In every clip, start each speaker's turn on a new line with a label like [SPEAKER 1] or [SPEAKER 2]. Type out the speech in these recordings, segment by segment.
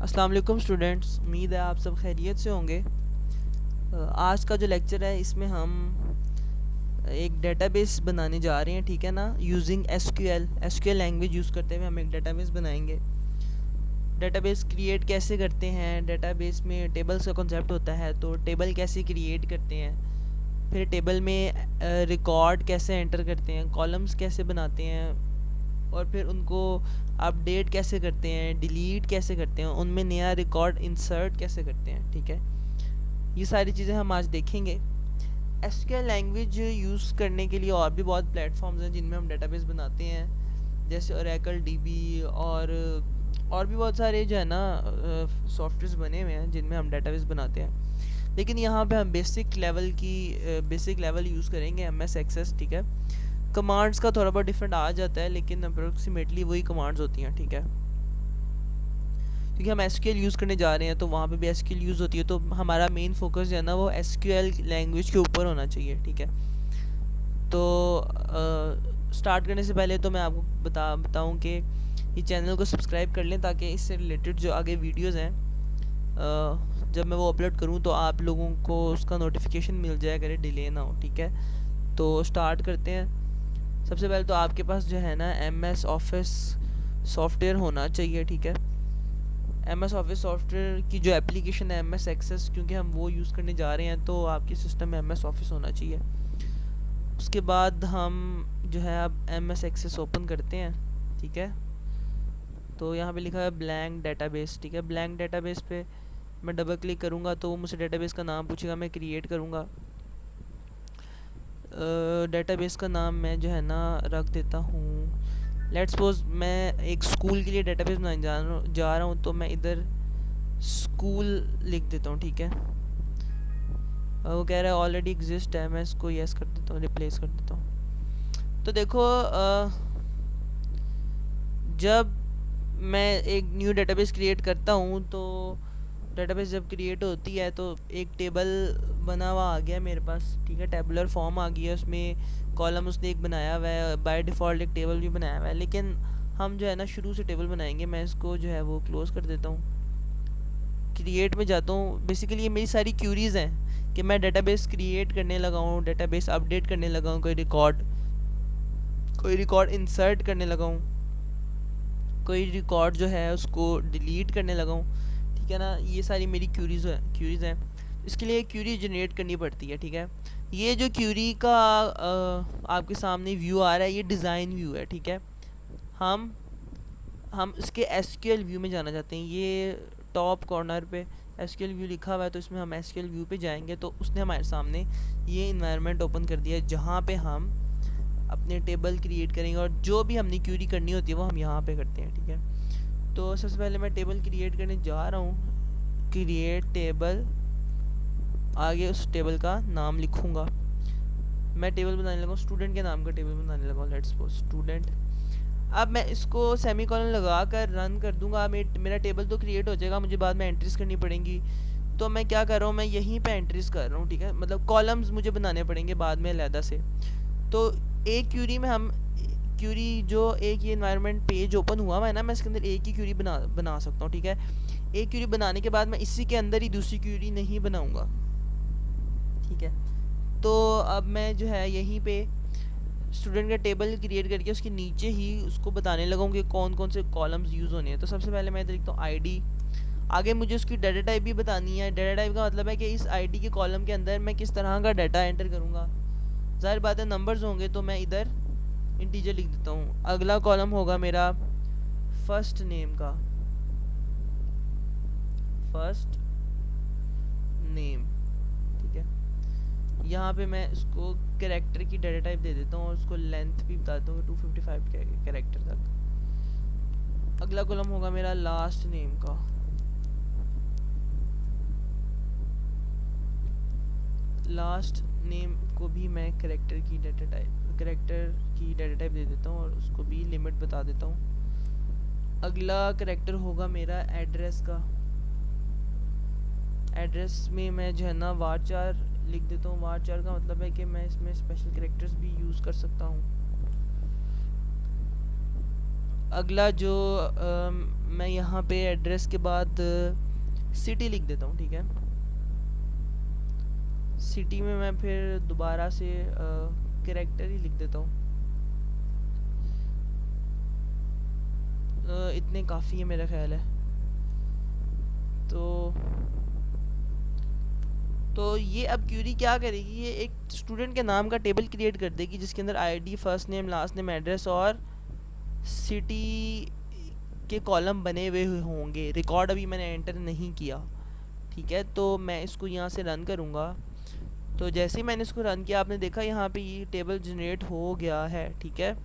[SPEAKER 1] अस्सलाम वालेकुम स्टूडेंट्स, उम्मीद है आप सब खैरियत से होंगे। आज का जो लेक्चर है इसमें हम एक डेटाबेस बनाने जा रहे हैं, ठीक है ना। यूजिंग एसक्यूएल लैंग्वेज यूज़ करते हुए हम एक डेटाबेस बनाएंगे। डेटाबेस क्रिएट कैसे करते हैं, डेटाबेस में टेबल्स का कॉन्सेप्ट होता है, तो टेबल कैसे क्रिएट करते हैं, फिर टेबल में रिकॉर्ड कैसे एंटर करते हैं, कॉलम्स कैसे बनाते हैं, और फिर उनको अपडेट कैसे करते हैं, डिलीट कैसे करते हैं, उनमें नया रिकॉर्ड इंसर्ट कैसे करते हैं, ठीक है। ये सारी चीज़ें हम आज देखेंगे। एसक्यूएल लैंग्वेज यूज़ करने के लिए और भी बहुत प्लेटफॉर्म्स हैं जिनमें हम डेटाबेस बनाते हैं, जैसे ओरेकल डीबी और भी बहुत सारे जो है ना सॉफ्टवेयर्स बने हुए हैं जिनमें हम डेटाबेस बनाते हैं। लेकिन यहाँ पे हम बेसिक लेवल यूज़ करेंगे एमएस एक्सेस, ठीक है। कमांड्स का थोड़ा बहुत डिफरेंट आ जाता है, लेकिन अप्रोक्सीमेटली वही कमांड्स होती हैं, ठीक है। क्योंकि हम एसक्यूएल यूज़ करने जा रहे हैं तो वहाँ पे भी एसक्यूएल यूज़ होती है, तो हमारा मेन फोकस जो है ना वो एसक्यूएल लैंग्वेज के ऊपर होना चाहिए, ठीक है। तो स्टार्ट करने से पहले तो मैं आपको बताऊँ कि ये चैनल को सब्सक्राइब कर लें, ताकि इससे रिलेटेड जो आगे वीडियोज़ हैं जब मैं वो अपलोड करूँ तो आप लोगों को उसका नोटिफिकेशन मिल जाया करे, डिले ना हो, ठीक है। तो स्टार्ट करते हैं। सबसे पहले तो आपके पास जो है ना एम एस ऑफिस सॉफ्टवेयर होना चाहिए, ठीक है। एम एस ऑफिस सॉफ्टवेयर की जो एप्लीकेशन है एम एस एक्सेस, क्योंकि हम वो यूज़ करने जा रहे हैं तो आपके सिस्टम में एम एस ऑफिस होना चाहिए। उसके बाद हम जो है अब एम एस एक्सेस ओपन करते हैं, ठीक है। तो यहाँ पे लिखा है ब्लैंक डेटाबेस, ठीक है। ब्लैंक डेटाबेस पे मैं डबल क्लिक करूँगा तो वो मुझसे डेटाबेस का नाम पूछेगा, मैं क्रिएट करूँगा। डेटाबेस का नाम मैं जो है ना रख देता हूँ, लेट्स सपोज मैं एक स्कूल के लिए डेटाबेस बनाने जा रहा हूँ, तो मैं इधर स्कूल लिख देता हूँ, ठीक है। वो कह रहा है ऑलरेडी एग्जिस्ट है, मैं इसको यस कर देता हूँ, रिप्लेस कर देता हूँ। तो देखो जब मैं एक न्यू डेटाबेस क्रिएट करता हूँ तो डेटाबेस जब क्रिएट होती है तो एक टेबल बना हुआ आ गया मेरे पास, ठीक है। टेबुलर फॉर्म आ गया, उसमें कॉलम उसने एक बनाया हुआ है, बाय डिफ़ॉल्ट एक टेबल भी बनाया हुआ है, लेकिन हम जो है ना शुरू से टेबल बनाएंगे। मैं इसको जो है वो क्लोज़ कर देता हूँ, क्रिएट में जाता हूँ। बेसिकली ये मेरी सारी क्यूरीज़ हैं कि मैं डेटाबेस क्रिएट करने लगा हूँ, डेटाबेस अपडेट करने लगा हूँ, कोई रिकॉर्ड इंसर्ट करने लगा हूँ, कोई रिकॉर्ड जो है उसको डिलीट करने लगा हूँ, ठीक है ना। ये सारी मेरी क्यूरीज़ हैं। इसके लिए क्यूरी जनरेट करनी पड़ती है, ठीक है। ये जो क्यूरी का आपके सामने व्यू आ रहा है, ये डिज़ाइन व्यू है, ठीक है। हम हम इसके एसक्यूएल व्यू में जाना चाहते हैं। ये टॉप कॉर्नर पे एसक्यूएल व्यू लिखा हुआ है, तो इसमें हम एसक्यूएल व्यू पे जाएंगे तो उसने हमारे सामने ये इन्वायरमेंट ओपन कर दिया है, जहाँ पे हम अपने टेबल क्रिएट करेंगे और जो भी हमने क्यूरी करनी होती है वो हम यहाँ पे करते हैं, ठीक है। तो सबसे पहले मैं टेबल क्रिएट करने जा रहा हूँ, क्रिएट टेबल, आगे उस टेबल का नाम लिखूँगा। मैं टेबल बनाने लगा हूँ, स्टूडेंट के नाम का टेबल बनाने लगा हूँ, लेट्स सपोज स्टूडेंट। अब मैं इसको सेमीकोलन लगा कर रन कर दूंगा, मेरा टेबल तो क्रिएट हो जाएगा, मुझे बाद में एंट्रीज करनी पड़ेंगी। तो मैं क्या कर रहा हूँ, मैं यहीं पे एंट्रीज कर रहा हूँ, ठीक है। मतलब कॉलम्स मुझे बनाने पड़ेंगे बाद में अलहदा से। तो एक क्यूरी में हम क्यूरी जो एक ये इन्वायरमेंट पेज ओपन हुआ है ना, मैं इसके अंदर एक ही क्यूरी बना सकता हूँ, ठीक है। एक क्यूरी बनाने के बाद मैं इसी के अंदर ही दूसरी क्यूरी नहीं बनाऊँगा, ठीक है। तो अब मैं जो है यहीं पे स्टूडेंट का टेबल क्रिएट करके उसके नीचे ही उसको बताने लगा हूँ कि कौन कौन से कॉलम्स यूज़ होने हैं। तो सबसे पहले मैं इधर लिखता हूँ आईडी, आगे मुझे उसकी डाटा टाइप भी बतानी है। डाटा टाइप का मतलब है कि इस आईडी के कॉलम के अंदर मैं किस तरह का डाटा एंटर करूँगा। ज़ाहिर बात है नंबर्स होंगे तो मैं इधर इंटीजर लिख देता हूँ। अगला कॉलम होगा मेरा फर्स्ट नेम का, फर्स्ट नेम, ठीक है। यहाँ पे मैं उसको कैरेक्टर की डाटा टाइप दे देता हूँ और उसको लेंथ भी बता देता हूँ 255 कैरेक्टर तक। अगला कॉलम होगा मेरा लास्ट नेम का, लास्ट नेम को भी मैं कैरेक्टर की डाटा टाइप दे देता हूँ और उसको भी लिमिट बता देता हूँ। अगला कैरेक्टर होगा मेरा एड्रेस का, एड्रेस में मैं जो है ना वारचार लिख देता हूँ। वारचार का मतलब है कि मैं इसमें स्पेशल कैरेक्टर्स भी यूज़ कर सकता हूँ। अगला जो मैं यहाँ पे एड्रेस के बाद सिटी लिख देता हूँ, ठीक है। सिटी में मैं फिर दोबारा से कैरेक्टर ही लिख देता हूँ। इतने काफ़ी है मेरा ख्याल है। तो ये अब क्यूरी क्या करेगी, ये एक स्टूडेंट के नाम का टेबल क्रिएट कर देगी जिसके अंदर ID, first name, last name, address और सिटी के कॉलम बने हुए होंगे। रिकॉर्ड अभी मैंने एंटर नहीं किया, ठीक है। तो मैं इसको यहाँ से रन करूँगा। तो जैसे ही मैंने इसको रन किया, आपने देखा यहाँ पे ये टेबल जनरेट हो गया है, ठीक है।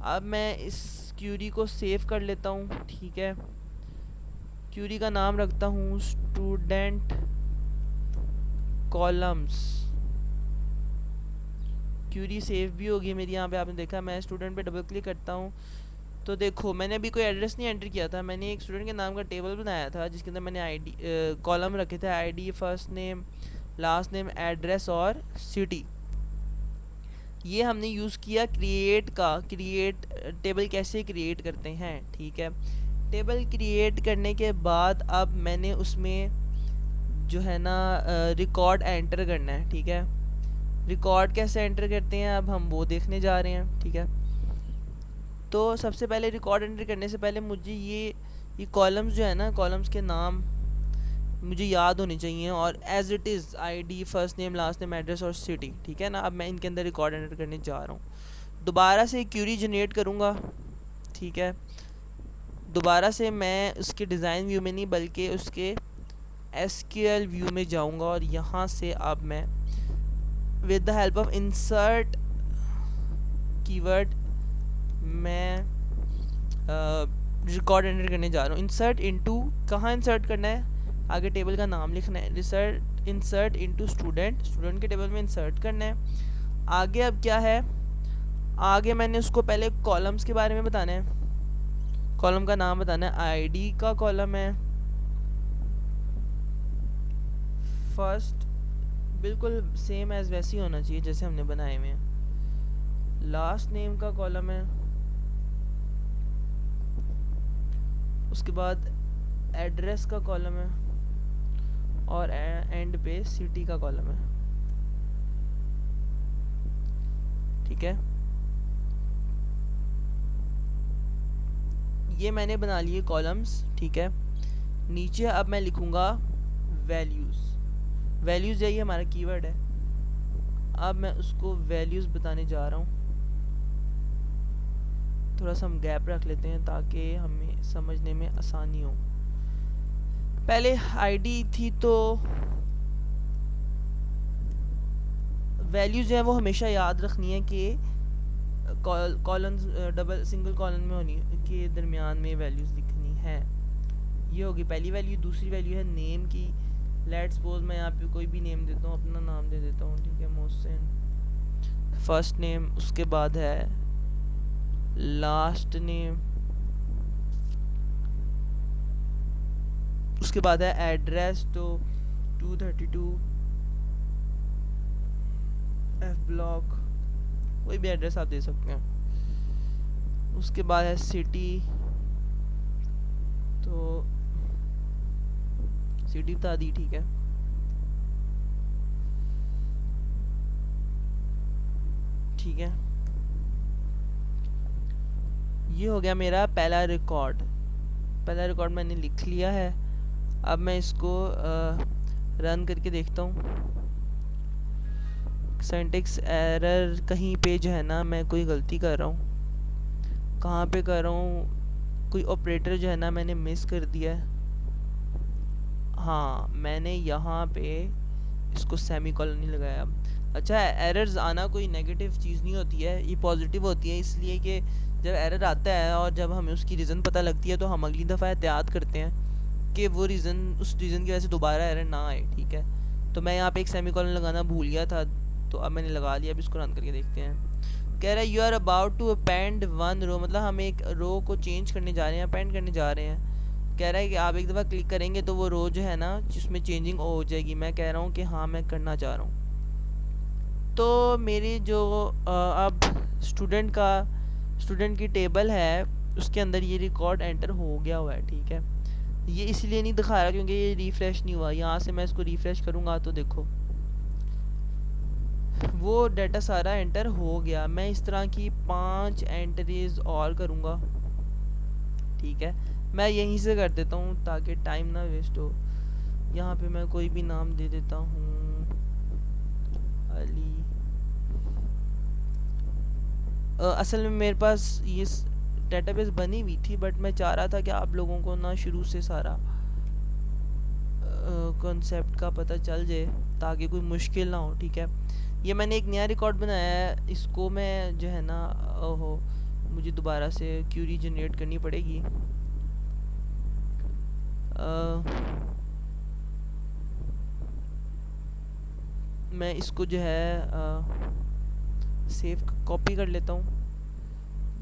[SPEAKER 1] अब मैं इस क्यूरी को सेव कर लेता हूँ, ठीक है। क्यूरी का नाम रखता हूँ स्टूडेंट कॉलम्स। क्यूरी सेव भी होगी मेरी। यहाँ पे आपने देखा, मैं स्टूडेंट पे डबल क्लिक करता हूँ तो देखो मैंने अभी कोई एड्रेस नहीं एंटर किया था, मैंने एक स्टूडेंट के नाम का टेबल बनाया था जिसके अंदर मैंने आईडी कॉलम रखे थे, ID, first name, last name, address और सिटी। ये हमने यूज़ किया क्रिएट टेबल कैसे क्रिएट करते हैं, ठीक है। टेबल क्रिएट करने के बाद अब मैंने उसमें जो है ना रिकॉर्ड एंटर करना है, ठीक है। रिकॉर्ड कैसे एंटर करते हैं अब हम वो देखने जा रहे हैं, ठीक है। तो सबसे पहले रिकॉर्ड एंटर करने से पहले मुझे ये कॉलम्स जो है ना, कॉलम्स के नाम मुझे याद होने चाहिए और as it is ID, first name, last name, address और सिटी, ठीक है ना। अब मैं इनके अंदर रिकॉर्ड एंटर करने जा रहा हूँ। दोबारा से क्यूरी जनरेट करूँगा, ठीक है। दोबारा से मैं उसके डिज़ाइन व्यू में नहीं बल्कि उसके एसक्यूएल व्यू में जाऊँगा और यहाँ से अब मैं with the help of insert keyword मैं रिकॉर्ड एंटर करने जा रहा हूँ। इंसर्ट इनटू, कहाँ इंसर्ट करना है, आगे टेबल का नाम लिखना है। इंसर्ट इनटू स्टूडेंट, स्टूडेंट के टेबल में इंसर्ट करना है। आगे अब क्या है, आगे मैंने उसको पहले कॉलम्स के बारे में बताना है, कॉलम का नाम बताना है। आईडी का कॉलम है फर्स्ट, बिल्कुल सेम एज वैसे ही होना चाहिए जैसे हमने बनाए हुए हैं। लास्ट नेम का कॉलम है, उसके बाद एड्रेस का कॉलम है और एंड पे सिटी का कॉलम है, ठीक है। ये मैंने बना लिए कॉलम्स, ठीक है। नीचे अब मैं लिखूँगा वैल्यूज़। वैल्यूज़ यही हमारा कीवर्ड है। अब मैं उसको वैल्यूज़ बताने जा रहा हूँ। थोड़ा सा हम गैप रख लेते हैं ताकि हमें समझने में आसानी हो। पहले आईडी थी तो वैल्यूज़ जो है वो हमेशा याद रखनी है कि कॉलम डबल सिंगल कॉलम में होनी के दरमियान में वैल्यूज़ लिखनी है। ये होगी पहली वैल्यू। दूसरी वैल्यू है नेम की। लेट्स सपोज मैं यहाँ पे कोई भी नेम देता हूँ, अपना नाम दे देता हूँ, ठीक है, मोहसिन। फर्स्ट नेम, उसके बाद है लास्ट नेम, उसके बाद है एड्रेस, तो 232 एफ ब्लॉक, कोई भी एड्रेस आप दे सकते हैं। उसके बाद है सिटी, तो सिटी बता दी, ठीक है। ठीक है, ये हो गया मेरा पहला रिकॉर्ड। पहला रिकॉर्ड मैंने लिख लिया है। अब मैं इसको रन करके देखता हूँ। सिंटैक्स एरर कहीं पे जो है ना मैं कोई गलती कर रहा हूँ। कहाँ पे कर रहा हूँ, कोई ऑपरेटर जो है ना मैंने मिस कर दिया है। हाँ, मैंने यहाँ पे इसको सेमीकोलन नहीं लगाया। अच्छा, एरर्स आना कोई नेगेटिव चीज़ नहीं होती है, ये पॉजिटिव होती है, इसलिए कि जब एरर आता है और जब हमें उसकी रीज़न पता लगती है तो हम अगली दफ़ा एहतियात करते हैं कि वो रीज़न, उस रीज़न की वजह से दोबारा एरर ना आए, ठीक है। तो मैं यहाँ पे एक सेमीकोलन लगाना भूल गया था, तो अब मैंने लगा लिया। अब इसको रन करके देखते हैं। कह रहा है you are about to append one row, मतलब हम एक रो को चेंज करने जा रहे हैं, अपेंड करने जा रहे हैं। कह रहा है कि आप एक दफ़ा क्लिक करेंगे तो वो रो जो है ना जिसमें चेंजिंग हो जाएगी। मैं कह रहा हूँ कि हाँ मैं करना चाह रहा हूँ। तो मेरी जो अब स्टूडेंट की टेबल है उसके अंदर ये रिकॉर्ड एंटर हो गया हुआ है, ठीक है। ये इसलिए नहीं दिखा रहा क्योंकि ये रिफ़्रेश नहीं हुआ। यहाँ से मैं इसको रिफ़्रेश करूँगा तो देखो वो डाटा सारा एंटर हो गया। मैं इस तरह की 5 एंट्रीज और करूँगा, ठीक है। मैं यहीं से कर देता हूँ ताकि टाइम ना वेस्ट हो। यहाँ पे मैं कोई भी नाम दे देता हूँ, अली। असल में मेरे पास ये डेटाबेस बनी हुई थी, बट मैं चाह रहा था कि आप लोगों को ना शुरू से सारा कॉन्सेप्ट का पता चल जाए ताकि कोई मुश्किल ना हो, ठीक है। ये मैंने एक नया रिकॉर्ड बनाया है, इसको मैं जो है ना ओहो मुझे दोबारा से क्यूरी जनरेट करनी पड़ेगी। मैं इसको जो है सेव कॉपी कर लेता हूँ,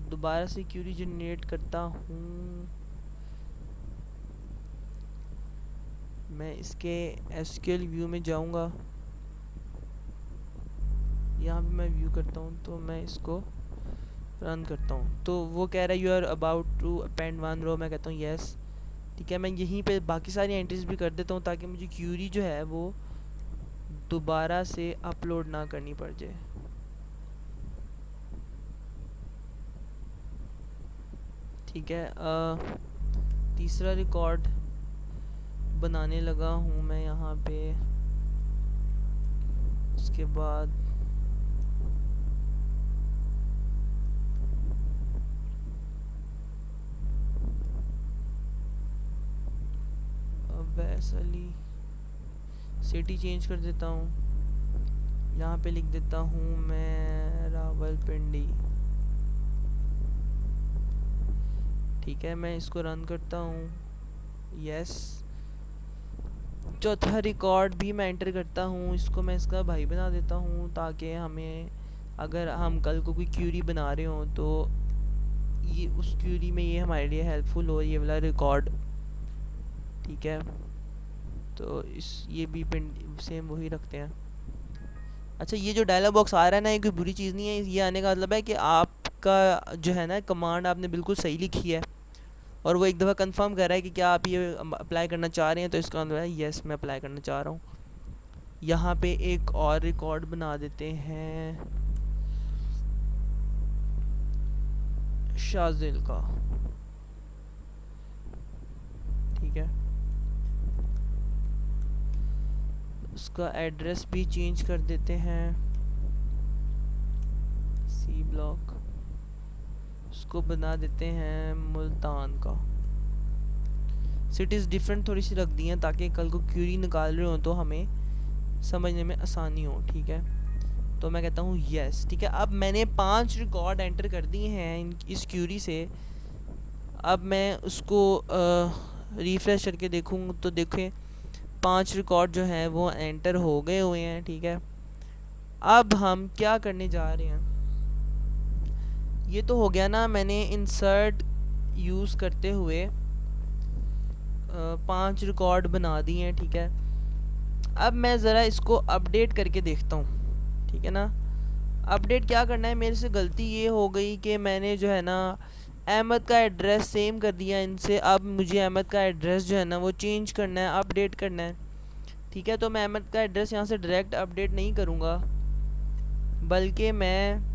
[SPEAKER 1] दोबारा से क्यूरी जनरेट करता हूँ। मैं इसके एसक्यूएल व्यू में जाऊँगा, यहाँ पे मैं व्यू करता हूँ तो मैं इसको रन करता हूँ। तो वो कह रहा है you are about to append 1 row, मैं कहता हूँ येस, ठीक है। मैं यहीं पे बाकी सारी एंट्रीज भी कर देता हूँ ताकि मुझे क्यूरी जो है वो दोबारा से अपलोड ना करनी पड़ जाए। ठीक है, तीसरा रिकॉर्ड बनाने लगा हूँ मैं यहाँ पे। उसके बाद वैसली सिटी चेंज कर देता हूँ, यहाँ पे लिख देता हूँ मैं रावलपिंडी, ठीक है। मैं इसको रन करता हूँ, यस। चौथा रिकॉर्ड भी मैं एंटर करता हूँ, इसको मैं इसका भाई बना देता हूँ ताकि हमें अगर हम कल को कोई क्यूरी बना रहे हो तो ये उस क्यूरी में ये हमारे लिए हेल्पफुल हो, ये वाला रिकॉर्ड, ठीक है। तो ये भी पिन सेम वही रखते हैं। अच्छा, ये जो डायलॉग बॉक्स आ रहा है ना, ये कोई बुरी चीज़ नहीं है। ये आने का मतलब है कि आपका जो है ना कमांड आपने बिल्कुल सही लिखी है और वो एक दफ़ा कंफर्म कर रहा है कि क्या आप ये अप्लाई करना चाह रहे हैं। तो इसका मतलब है यस, मैं अप्लाई करना चाह रहा हूँ। यहाँ पे एक और रिकॉर्ड बना देते हैं शाजिल का, ठीक है। उसका एड्रेस भी चेंज कर देते हैं, सी ब्लॉक। उसको बना देते हैं मुल्तान का। सिटीज़ डिफरेंट थोड़ी सी रख दी हैं ताकि कल को क्यूरी निकाल रहे हो तो हमें समझने में आसानी हो, ठीक है। तो मैं कहता हूँ यस, ठीक है। अब मैंने 5 रिकॉर्ड एंटर कर दिए हैं इस क्यूरी से। अब मैं उसको रिफ़्रेश करके देखूँ तो देखें 5 रिकॉर्ड जो हैं वो एंटर हो गए हुए हैं, ठीक है। अब हम क्या करने जा रहे हैं, ये तो हो गया ना, मैंने इंसर्ट यूज़ करते हुए 5 रिकॉर्ड बना दिए हैं, ठीक है। अब मैं ज़रा इसको अपडेट करके देखता हूँ, ठीक है ना। अपडेट क्या करना है, मेरे से गलती ये हो गई कि मैंने जो है ना अहमद का एड्रेस सेम कर दिया इनसे। अब मुझे अहमद का एड्रेस जो है ना वो चेंज करना है, अपडेट करना है, ठीक है। तो मैं अहमद का एड्रेस यहाँ से डायरेक्ट अपडेट नहीं करूँगा, बल्कि मैं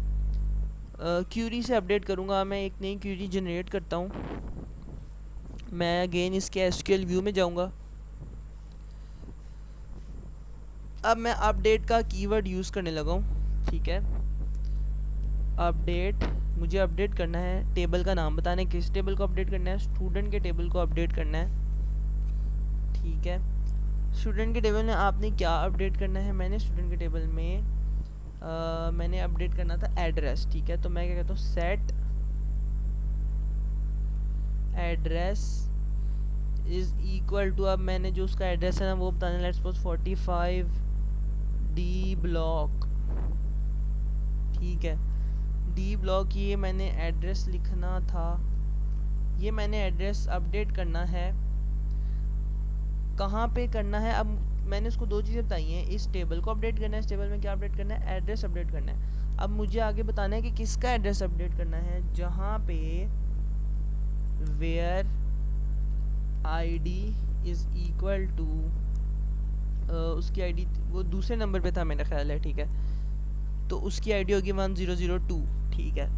[SPEAKER 1] क्यूरी से अपडेट करूँगा। मैं एक नई क्यूरी जनरेट करता हूँ। मैं अगेन इसके एसक्यूएल व्यू में जाऊँगा। अब मैं अपडेट का कीवर्ड यूज़ करने लगा हूँ, ठीक है। अपडेट, मुझे अपडेट करना है, टेबल का नाम बताना है, किस टेबल को अपडेट करना है, स्टूडेंट के टेबल को अपडेट करना है, ठीक है। स्टूडेंट के टेबल में आपने क्या अपडेट करना है, मैंने स्टूडेंट के टेबल में मैंने अपडेट करना था एड्रेस, ठीक है। तो मैं क्या कहता हूँ set address is equal to, अब मैंने जो उसका एड्रेस है ना वो बताना, लेट्स सपोज 45 डी ब्लॉक, ठीक है। डी ब्लॉक ये मैंने एड्रेस लिखना था, ये मैंने एड्रेस अपडेट करना है। कहाँ पे करना है, अब मैंने उसको 2 चीज़ें बताई हैं, इस टेबल को अपडेट करना है, इस टेबल में क्या अपडेट करना है, एड्रेस अपडेट करना है। अब मुझे आगे बताना है कि किसका एड्रेस अपडेट करना है, जहाँ पे where ID is equal to, उसकी आईडी वो दूसरे नंबर पे था मेरा ख्याल है, ठीक है, तो उसकी आईडी होगी 1002, ठीक है।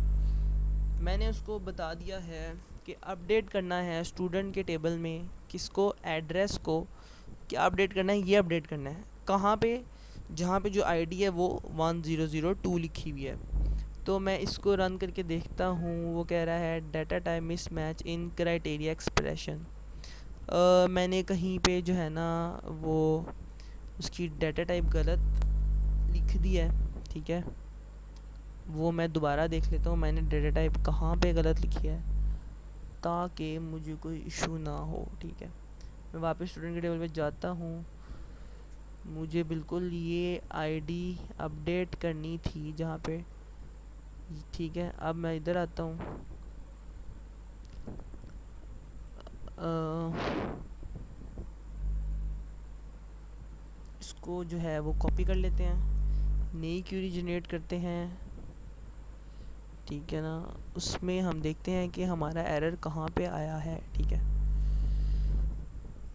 [SPEAKER 1] मैंने उसको बता दिया है कि अपडेट करना है स्टूडेंट के टेबल में किसको, एड्रेस को क्या अपडेट करना है, ये अपडेट करना है कहाँ पे, जहाँ पे जो आईडी है वो 1002 लिखी हुई है। तो मैं इसको रन करके देखता हूँ, वो कह रहा है डाटा टाइप मिस मैच इन क्राइटेरिया एक्सप्रेशन। मैंने कहीं पे जो है ना वो उसकी डाटा टाइप गलत लिख दी है, ठीक है, वो मैं दोबारा देख लेता हूँ मैंने डाटा टाइप कहाँ पे गलत लिखी है ताकि मुझे कोई इशू ना हो, ठीक है। मैं वापस स्टूडेंट के टेबल पे जाता हूँ, मुझे बिल्कुल ये आईडी अपडेट करनी थी जहाँ पे, ठीक है। अब मैं इधर आता हूँ, इसको जो है वो कॉपी कर लेते हैं, नई क्यूरी जनरेट करते हैं, ठीक है ना। उसमें हम देखते हैं कि हमारा एरर कहाँ पे आया है, ठीक है।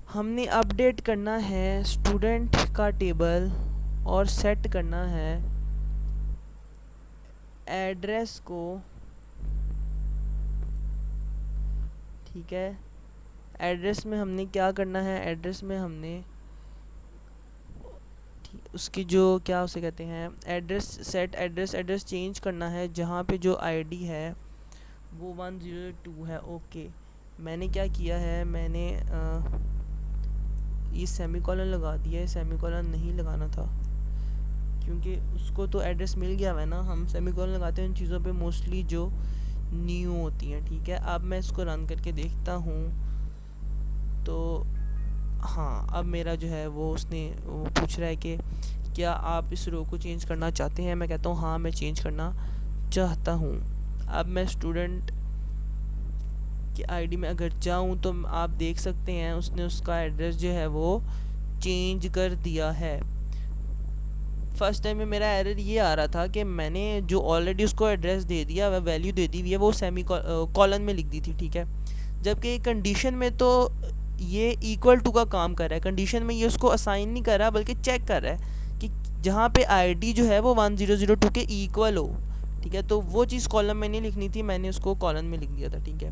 [SPEAKER 1] हमने अपडेट करना है स्टूडेंट का टेबल और सेट करना है एड्रेस को, ठीक है। एड्रेस में हमने क्या करना है, एड्रेस में हमने उसकी जो क्या उसे कहते हैं एड्रेस सेट एड्रेस चेंज करना है जहाँ पे जो आईडी है वो 102 है, ओके। मैंने क्या किया है, मैंने ये सेमीकोलन लगा दिया है, सेमीकोलन नहीं लगाना था क्योंकि उसको तो एड्रेस मिल गया है ना, हम सेमीकोलन लगाते हैं उन चीज़ों पे मोस्टली जो न्यू होती हैं, ठीक है। अब मैं इसको रन करके देखता हूँ तो हाँ, अब मेरा जो है वो उसने वो पूछ रहा है कि क्या आप इस रो को चेंज करना चाहते हैं। मैं कहता हूँ हाँ मैं चेंज करना चाहता हूँ। अब मैं स्टूडेंट की आईडी में अगर जाऊँ तो आप देख सकते हैं उसने उसका एड्रेस जो है वो चेंज कर दिया है। फर्स्ट टाइम में मेरा एरर ये आ रहा था कि मैंने जो ऑलरेडी उसको एड्रेस दे दिया, वह वैल्यू दे दी हुई है, वो सेमी कॉलन में लिख दी थी, ठीक है। जबकि कंडीशन में तो ये इक्वल टू का काम कर रहा है, कंडीशन में ये उसको असाइन नहीं कर रहा बल्कि चेक कर रहा है कि जहाँ पे आईडी जो है वो 1002 के इक्वल हो, ठीक है। तो वो चीज़ कॉलम में नहीं लिखनी थी, मैंने उसको कॉलम में लिख दिया था, ठीक है।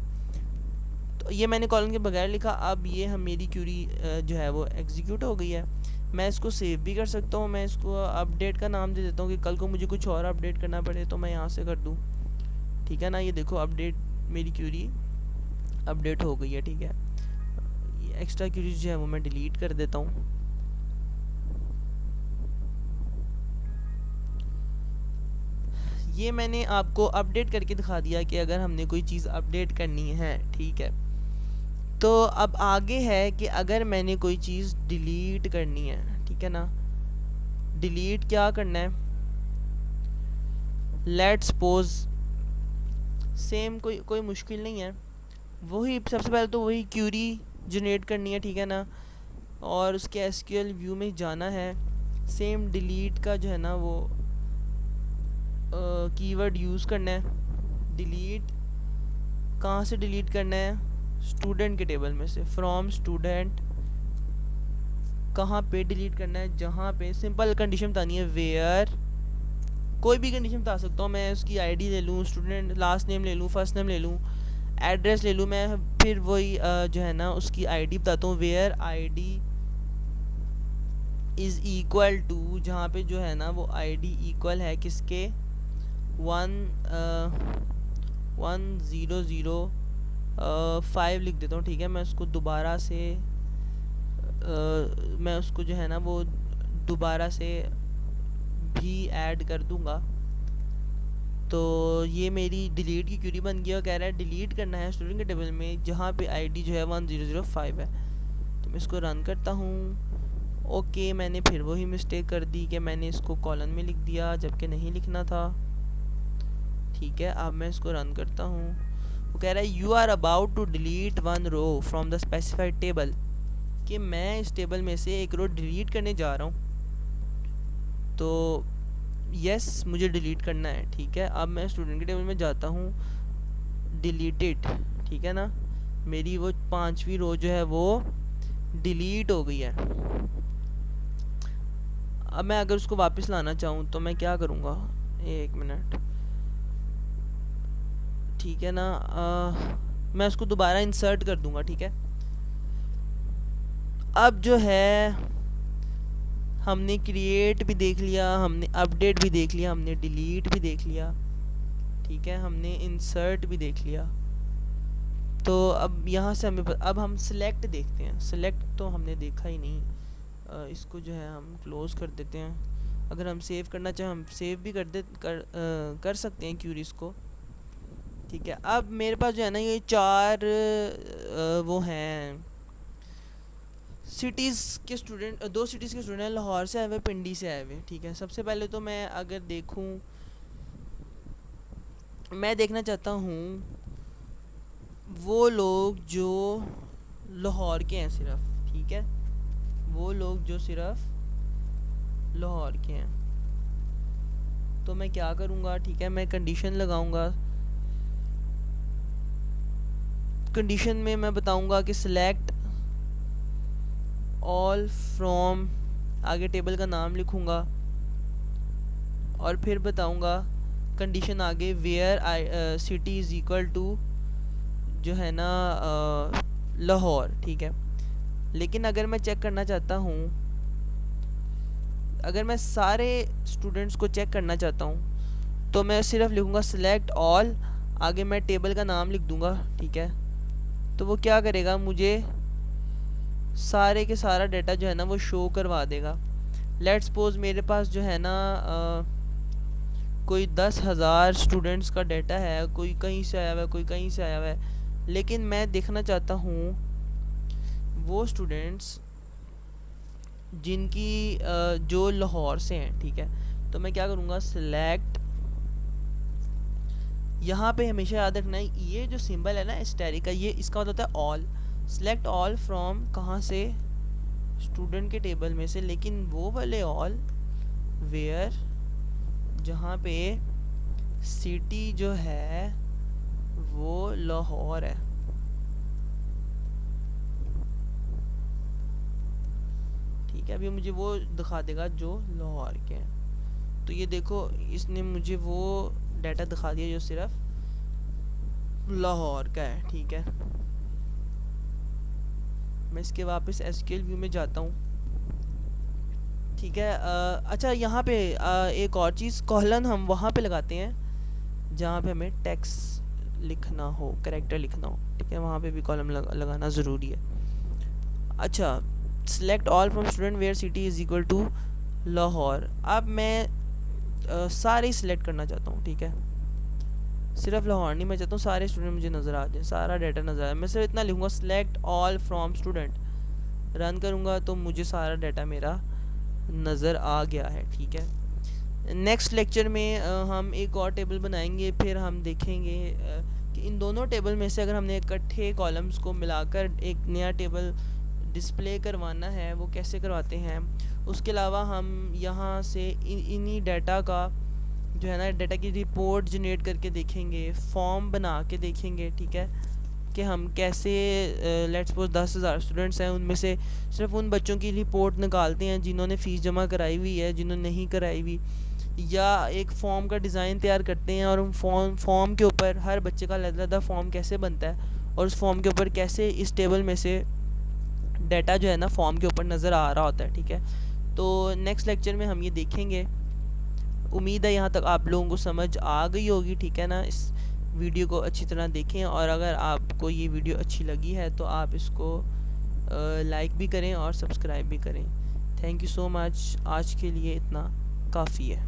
[SPEAKER 1] तो ये मैंने कॉलम के बगैर लिखा। अब ये हम मेरी क्यूरी जो है वो एग्जीक्यूट हो गई है। मैं इसको सेव भी कर सकता हूँ, मैं इसको अपडेट का नाम दे देता हूँ कि कल को मुझे कुछ और अपडेट करना पड़े तो मैं यहाँ से कर दूँ, ठीक है ना। ये देखो अपडेट, मेरी क्यूरी अपडेट हो गई है, ठीक है। ये एक्स्ट्रा क्यूरीज जो है वो मैं डिलीट कर देता हूँ। ये मैंने आपको अपडेट करके दिखा दिया कि अगर हमने कोई चीज़ अपडेट करनी है, ठीक है। तो अब आगे है कि अगर मैंने कोई चीज़ डिलीट करनी है, ठीक है ना, डिलीट क्या करना है, लेट्स सपोज सेम कोई मुश्किल नहीं है, वही सबसे पहले तो वही क्यूरी जनरेट करनी है, ठीक है ना, और उसके एसक्यूएल व्यू में जाना है। सेम डिलीट का जो है ना वो कीवर्ड यूज़ करना है। डिलीट कहाँ से डिलीट करना है, स्टूडेंट के टेबल में से, फ्रॉम स्टूडेंट। कहाँ पे डिलीट करना है, जहाँ पे सिंपल कंडीशन बतानी है, वेयर, कोई भी कंडीशन बता सकता हूँ मैं, उसकी आईडी ले लूँ, स्टूडेंट लास्ट नेम ले लूँ, फर्स्ट नेम ले लूँ, एड्रेस ले लूँ मैं, फिर वही जो है ना उसकी आईडी बताता हूँ, where ID is equal to, जहाँ पे जो है ना वो आईडी इक्वल है किसके, 1005 लिख देता हूँ, ठीक है। मैं उसको दोबारा से मैं उसको जो है ना वो दोबारा से भी ऐड कर दूंगा। तो ये मेरी डिलीट की क्यूरी बन गई और कह रहा है डिलीट करना है स्टूडेंट के टेबल में जहाँ पे आईडी जो है 1005 है। तो मैं इसको रन करता हूँ। ओके, मैंने फिर वही मिस्टेक कर दी कि मैंने इसको कॉलन में लिख दिया जबकि नहीं लिखना था, ठीक है। अब मैं इसको रन करता हूँ। वो कह रहा है you are about to delete one row from the specified table, कि मैं इस टेबल में से एक रो डिलीट करने जा रहा हूँ। तो यस मुझे डिलीट करना है, ठीक है। अब मैं स्टूडेंट के टेबल में जाता हूँ, डिलीटेड, ठीक है ना। मेरी वो 5वीं रो जो है वो डिलीट हो गई है। अब मैं अगर उसको वापस लाना चाहूँ तो मैं क्या करूँगा, 1 मिनट, ठीक है ना। मैं उसको दोबारा इंसर्ट कर दूँगा, ठीक है। अब जो है हमने क्रिएट भी देख लिया, हमने अपडेट भी देख लिया, हमने डिलीट भी देख लिया, ठीक है, हमने इंसर्ट भी देख लिया। तो अब यहाँ से हमें अब हम सिलेक्ट देखते हैं। सिलेक्ट तो हमने देखा ही नहीं, इसको जो है हम क्लोज़ कर देते हैं। अगर हम सेव करना चाहें हम सेव भी कर सकते हैं क्यूरीज को, ठीक है। अब मेरे पास जो है ना ये 4 वो हैं सिटीज़ के स्टूडेंट, 2 सिटीज़ के स्टूडेंट हैं, लाहौर से आए हुए, पिंडी से आए हुए, ठीक है। सबसे पहले तो मैं अगर देखूं, मैं देखना चाहता हूँ वो लोग जो लाहौर के हैं सिर्फ, ठीक है, वो लोग जो सिर्फ लाहौर के हैं। तो मैं क्या करूँगा, ठीक है, मैं कंडीशन लगाऊंगा। कंडीशन में मैं बताऊंगा कि सिलेक्ट ऑल फ्रॉम, आगे टेबल का नाम लिखूंगा और फिर बताऊंगा कंडीशन आगे where city is equal to जो है ना लाहौर, ठीक है। लेकिन अगर मैं चेक करना चाहता हूँ, अगर मैं सारे स्टूडेंट्स को चेक करना चाहता हूँ तो मैं सिर्फ लिखूँगा सिलेक्ट ऑल, आगे मैं टेबल का नाम लिख दूँगा, ठीक है। तो वो क्या करेगा, मुझे सारे के सारा डाटा जो है ना वो शो करवा देगा। लेट्स सपोज मेरे पास जो है ना कोई 10,000 स्टूडेंट्स का डाटा है, कोई कहीं से आया हुआ है, कोई कहीं से आया हुआ है, लेकिन मैं देखना चाहता हूँ वो स्टूडेंट्स जिनकी जो लाहौर से हैं, ठीक है। तो मैं क्या करूँगा, सिलेक्ट, यहाँ पे हमेशा याद रखना है ये जो सिंबल है ना एस्टेरिक का, ये इसका मतलब होता है ऑल। सिलेक्ट ऑल फ्रॉम कहाँ से, स्टूडेंट के टेबल में से, लेकिन वो वाले ऑल वेयर जहाँ पे सिटी जो है वो लाहौर है, ठीक है। अभी मुझे वो दिखा देगा जो लाहौर के हैं। तो ये देखो इसने मुझे वो डाटा दिखा दिया जो सिर्फ लाहौर का है, ठीक है। मैं इसके वापस एसक्यूएल व्यू में जाता हूँ, ठीक है। अच्छा यहाँ पे एक और चीज़, कॉलन हम वहाँ पे लगाते हैं जहाँ पे हमें टेक्स्ट लिखना हो, कैरेक्टर लिखना हो, ठीक है, वहाँ पे भी कॉलम लगाना ज़रूरी है। अच्छा, select all from student where city is equal to Lahore. अब मैं सारे ही सिलेक्ट करना चाहता हूँ, ठीक है, सिर्फ लाहौर नहीं, मैं चाहता हूँ सारे स्टूडेंट मुझे नज़र आ जाए, सारा डाटा नज़र आ जाए। मैं सिर्फ इतना लिखूँगा select all from student, run करूँगा तो मुझे सारा डाटा मेरा नज़र आ गया है, ठीक है। नेक्स्ट लेक्चर में हम एक और टेबल बनाएंगे, फिर हम देखेंगे कि इन दोनों टेबल में से अगर हमने इकट्ठे कॉलम्स को मिलाकर एक नया टेबल डिस्प्ले करवाना है वो कैसे करवाते हैं। उसके अलावा हम यहाँ से इन्हीं डाटा का जो है ना डाटा की रिपोर्ट जनरेट करके देखेंगे, फॉर्म बना के देखेंगे, ठीक है, कि हम कैसे लेट्स सपोज 10,000 स्टूडेंट्स हैं, उनमें से सिर्फ उन बच्चों की रिपोर्ट निकालते हैं जिन्होंने फ़ीस जमा कराई हुई है, जिन्होंने नहीं कराई हुई, या एक फ़ॉर्म का डिज़ाइन तैयार करते हैं और उन फॉर्म के ऊपर हर बच्चे का अलग-अलग फॉर्म कैसे बनता है और उस फॉर्म के ऊपर कैसे इस टेबल में से डाटा जो है ना फॉर्म के ऊपर नज़र आ रहा होता है, ठीक है। तो नेक्स्ट लेक्चर में हम ये देखेंगे। उम्मीद है यहाँ तक आप लोगों को समझ आ गई होगी, ठीक है ना। इस वीडियो को अच्छी तरह देखें और अगर आपको ये वीडियो अच्छी लगी है तो आप इसको लाइक भी करें और सब्सक्राइब भी करें। थैंक यू सो मच, आज के लिए इतना काफ़ी है।